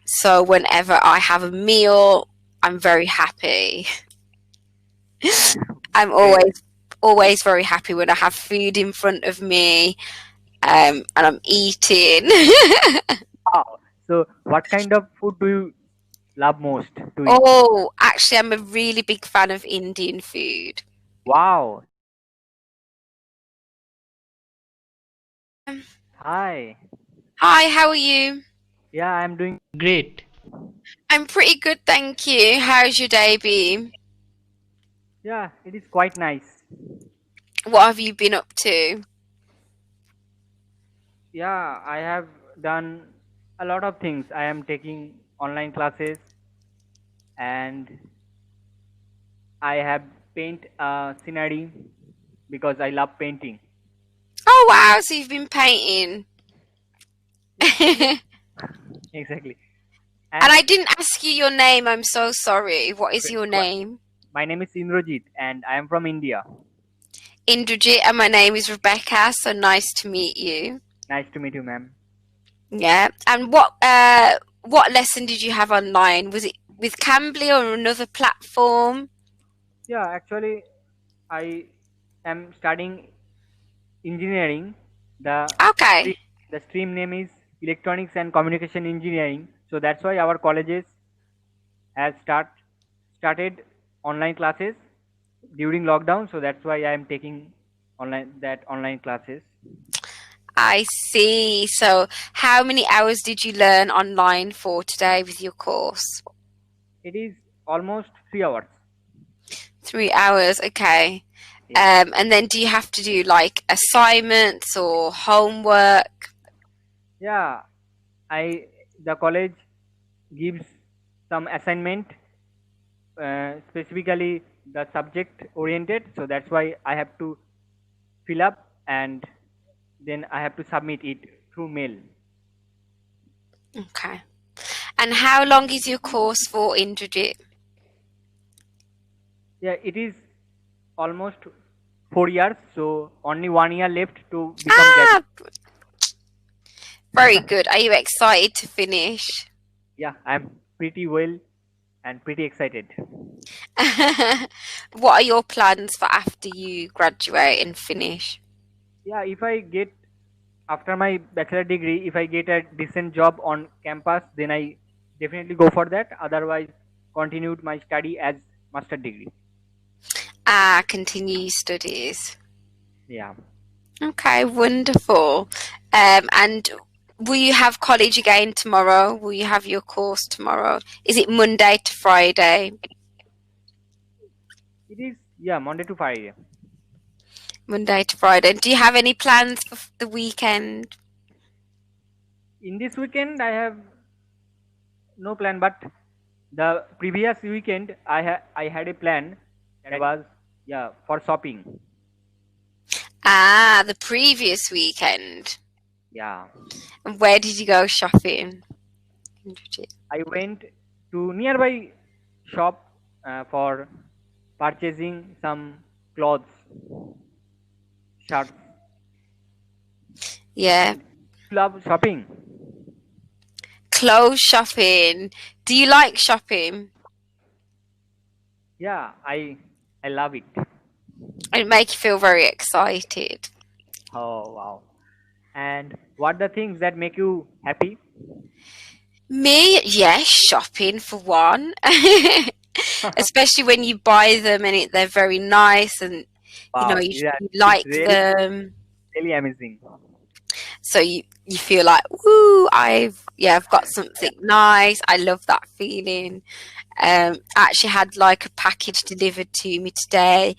So whenever I have a meal, I'm very happy. I'm Great. always very happy when I have food in front of me, and I'm eating. Wow. So, what kind of food do you love most to eat? Oh, actually, I'm a really big fan of Indian food. Wow. Um, Hi. Hi, how are you? Yeah, I'm doing great. I'm pretty good, thank you. How's your day been? Yeah, it is quite nice. What have you been up to? Yeah, I have done a lot of things. I am taking online classes and I have paint scenery because I love painting. Oh wow, so you've been painting. Yeah, And exactly. And I didn't ask you your name, I'm so sorry. What is your name? my name is Indrajit and I am from India. Indrajit, and my name is Rebecca, so nice to meet you. Nice to meet you, ma'am. Yeah. And what lesson did you have online? Was it with Cambly or another platform? Yeah, actually, I am studying engineering. The Okay. stream, the stream name is Electronics and Communication Engineering. So that's why our colleges has started online classes during lockdown. So that's why I am taking online classes. I see. So how many hours did you learn online for today with your course? It is almost 3 hours. 3 hours, okay. Yeah, And then do you have to do like assignments or homework? yeah. I the college gives some assignment, specifically the subject oriented. So that's why I have to fill up and then I have to submit it through mail. Okay. And how long is your course for, Indrajit? Yeah, it is almost 4 years, so only 1 year left to become graduate. Ah, very good. Are you excited to finish? Yeah, I'm pretty well and pretty excited. What are your plans for after you graduate and finish? Yeah, if I get after my bachelor degree, if I get a decent job on campus, then I definitely go for that. Otherwise, continued my study as master degree. Ah, continue studies. Yeah. Okay, wonderful. And will you have college again tomorrow? Will you have your course tomorrow? Is it Monday to Friday? It is, yeah, Monday to Friday. Monday to Friday. Do you have any plans for the weekend? In this weekend, I have no plan, but the previous weekend, I had a plan that was, yeah, for shopping. Ah, the previous weekend. Yeah, And where did you go shopping? I went to nearby shop for purchasing some clothes, shirts, Yeah, and love shopping. clothes shopping. Do you like shopping? Yeah, I love it. It make you feel very excited. Oh wow! And what the things that make you happy? Me, yes, shopping for one. Especially when you buy them and they're very nice and Wow, yeah, you it's like them. really amazing. So you feel like, woo, I've got something nice. I love that feeling. I actually had like a package delivered to me today,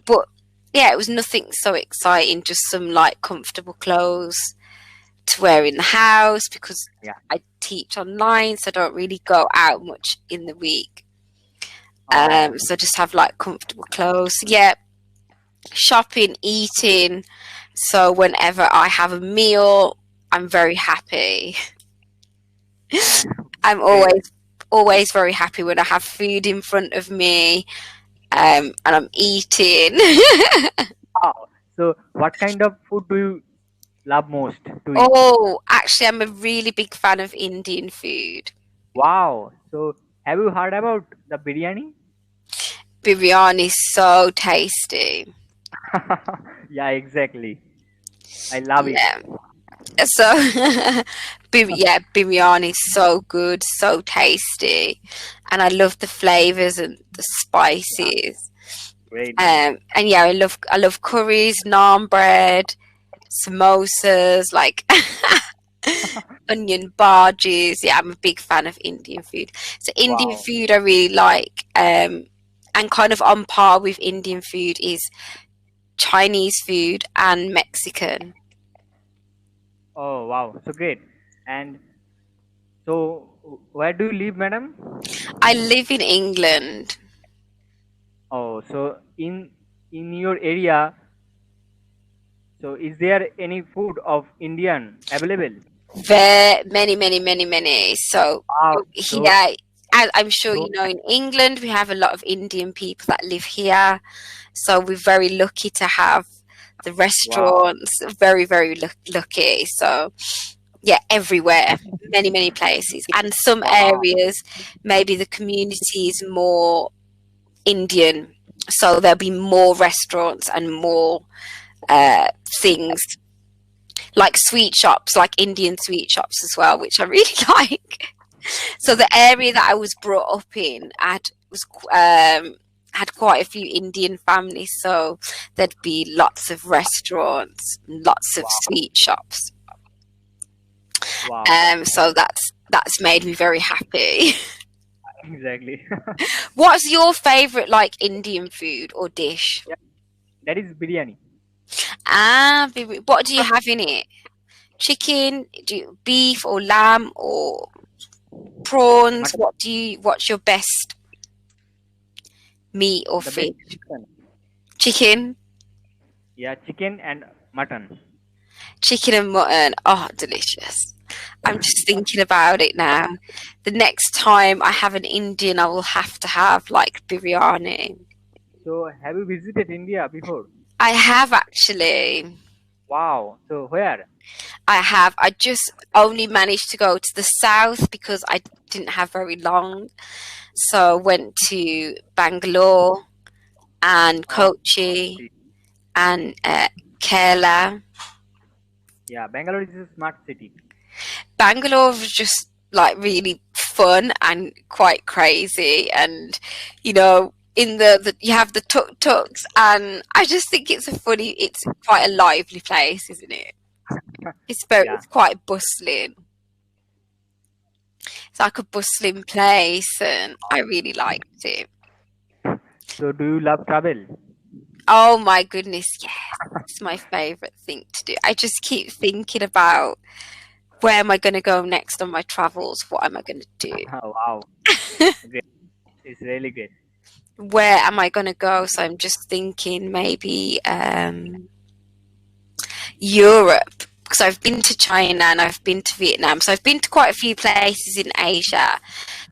but yeah, it was nothing so exciting, just some like comfortable clothes to wear in the house because Yeah. I teach online, so I don't really go out much in the week. Oh, So just have like comfortable clothes. Yeah, shopping, eating. So whenever I have a meal, I'm very happy. I'm great. always very happy when I have food in front of me, and I'm eating. Wow. So, what kind of food do you love most to eat? Oh, actually, I'm a really big fan of Indian food. Wow. So have you heard about the biryani? Biryani is so tasty. Yeah, exactly. I love it. Yeah. So, yeah, biryani is so good, so tasty, and I love the flavors and the Yeah, spices. great, great. And yeah, I love curries, naan bread, samosas, like onion barges. Yeah, I'm a big fan of Indian food. So Indian Wow. food I really like, and kind of on par with Indian food is Chinese food and Mexican. Oh, wow. So great. And so, where do you live, madam? I live in England. Oh, so in your area, so is there any food of Indian available? Very many. So Wow. So here, as I'm sure so you know, in England we have a lot of Indian people that live here. So we're very lucky to have the wow, restaurants. Very lucky. So yeah, everywhere, many places, and some wow, areas maybe the community is more Indian. So there'll be more restaurants and more things like sweet shops, like Indian sweet shops as well, which I really like. So the area that I was brought up in had quite a few Indian families, so there'd be lots of restaurants, lots of wow, sweet shops. wow. So that's made me very happy. Exactly. What's your favorite like Indian food or dish? Yeah, that is biryani. What do you have in it? Chicken, beef or lamb or prawns? Mutton, What's your best meat or the best fish? chicken. Chicken, Yeah, chicken and mutton. chicken and mutton. Oh, delicious. I'm just thinking about it now. The next time I have an Indian, I will have to have like biryani. So, have you visited India before? I have actually. Wow. So, where? I have. I just only managed to go to the south because I didn't have very long. So I went to Bangalore and Oh, Kochi and Kerala. yeah, Bangalore is a smart city. Bangalore was just like really fun and quite crazy, and you know, in the you have the tuk tuks, and I just think it's quite a lively place, isn't it? Yeah. It's quite bustling. It's like a bustling place, and I really liked it. So, do you love travel? Oh my goodness, yes. It's my favorite thing to do. I just keep thinking about where am I going to go next on my travels? What am I going to do? Wow. Great. It's really great. Where am I going to go? So I'm just thinking maybe Europe. Because I've been to China and I've been to Vietnam. So I've been to quite a few places in Asia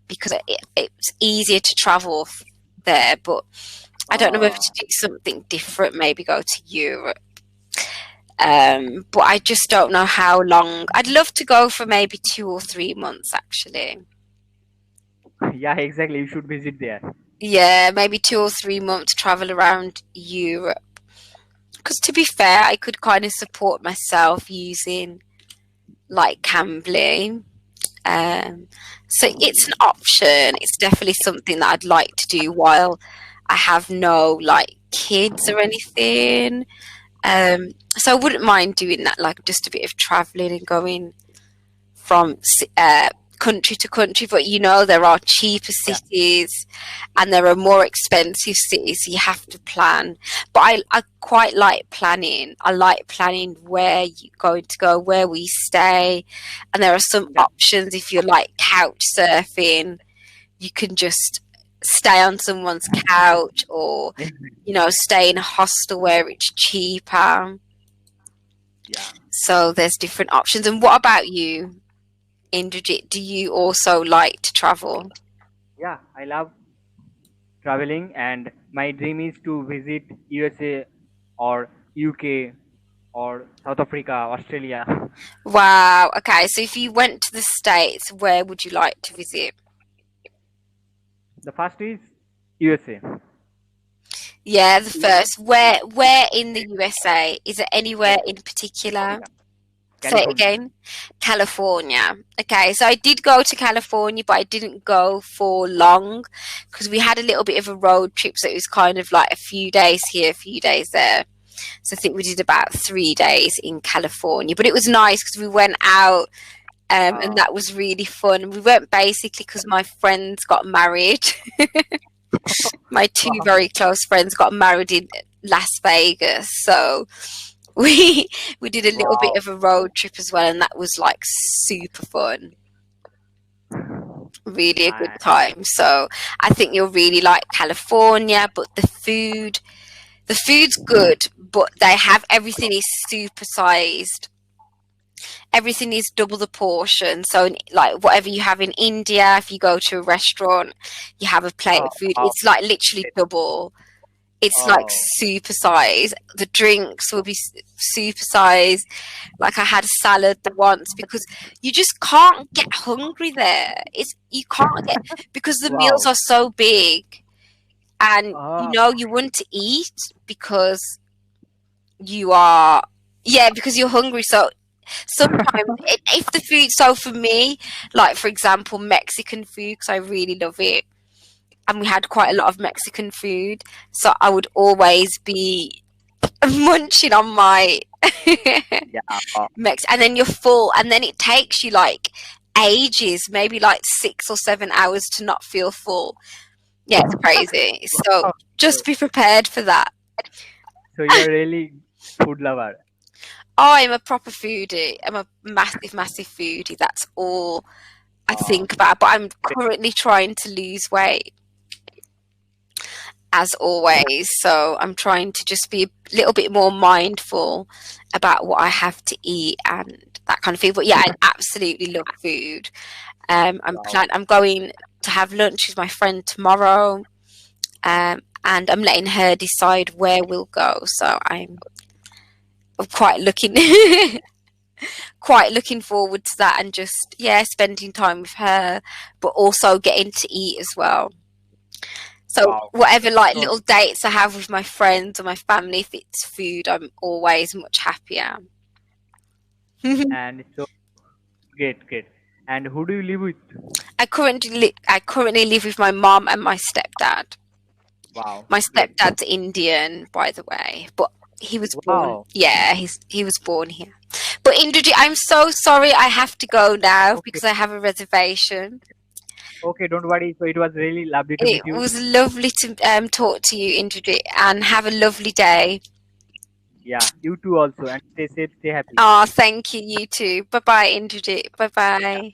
because it's easier to travel there. But I don't know whether Oh, to do something different, maybe go to Europe. But I just don't know how long. I'd love to go for maybe 2 or 3 months, actually. yeah, exactly. You should visit there. Yeah, maybe 2 or 3 months travel around Europe. Because to be fair, I could kind of support myself using like Cambly. So it's an option. It's definitely something that I'd like to do while I have no like kids or anything. So I wouldn't mind doing that, like just a bit of traveling and going from country to country. But you know, there are cheaper Yeah, cities and there are more expensive cities. So you have to plan. But I quite like planning. I like planning where you're going to go, where we stay. And there are some yeah, options if you're like couch surfing, you can just stay on someone's couch or you know stay in a hostel where it's cheaper. yeah, So there's different options. And what about you, Indrajit? Do you also like to travel? yeah. I love traveling, and my dream is to visit USA or UK. or South Africa, Australia. Wow. Okay, so if you went to the States, where would you like to visit? The first is USA. Yeah, the first. Where in the USA? Is it anywhere in particular? Say it California. again. California. Okay, so I did go to California, but I didn't go for long because we had a little bit of a road trip, so it was kind of like a few days here, a few days there. So I think we did about 3 days in California, but it was nice because we went out, and that was really fun. We went basically because my friends got married. My two Wow. very close friends got married in Las Vegas, so we did a little bit Wow. of a road trip as well, and that was like super fun. Really a good I, time. So I think you'll really like California, but the food's good, but they have everything is super sized. Everything is double the portion. So like whatever you have in India, if you go to a restaurant, you have a plate oh, of food, wow. it's like literally double. It's like Oh, super size. The drinks will be super size. Like I had a salad once because you just can't get hungry there. You can't get because the meals wow. are so big, and Oh, you want to eat because you are because you're hungry. So sometimes if the food, so for me, like for example Mexican food, because I really love it, and we had quite a lot of Mexican food, so I would always be munching on my yeah. Oh, and then you're full, and then it takes you like ages, maybe like 6 or 7 hours to not feel full. Yeah, it's crazy. So wow. just be prepared for that. So you're really food lover. I'm a proper foodie. I'm a massive, massive foodie. That's all I Oh, think about. But I'm currently trying to lose weight, as always. So I'm trying to just be a little bit more mindful about what I have to eat and that kind of thing. But yeah, I absolutely love food. wow. I'm going to have lunch with my friend tomorrow, and I'm letting her decide where we'll go. So I'm quite looking quite looking forward to that, and just spending time with her, but also getting to eat as well. So Wow. whatever like So, little dates I have with my friends or my family, if it's food, I'm always much happier. and so great, great. And who do you live with? I currently live with my mom and my stepdad. Wow, My great. stepdad's Indian, by the way, but he was born. Wow. Yeah, he was born here. But Indrajit, I'm so sorry. I have to go now Okay. because I have a reservation. Okay, don't worry. So it was really lovely to It meet you. was lovely to talk to you, Indrajit, and have a lovely day. Yeah, you too also. And stay safe, stay happy. Oh, thank you. You too. Bye bye, Indrajit. Bye Yeah. bye.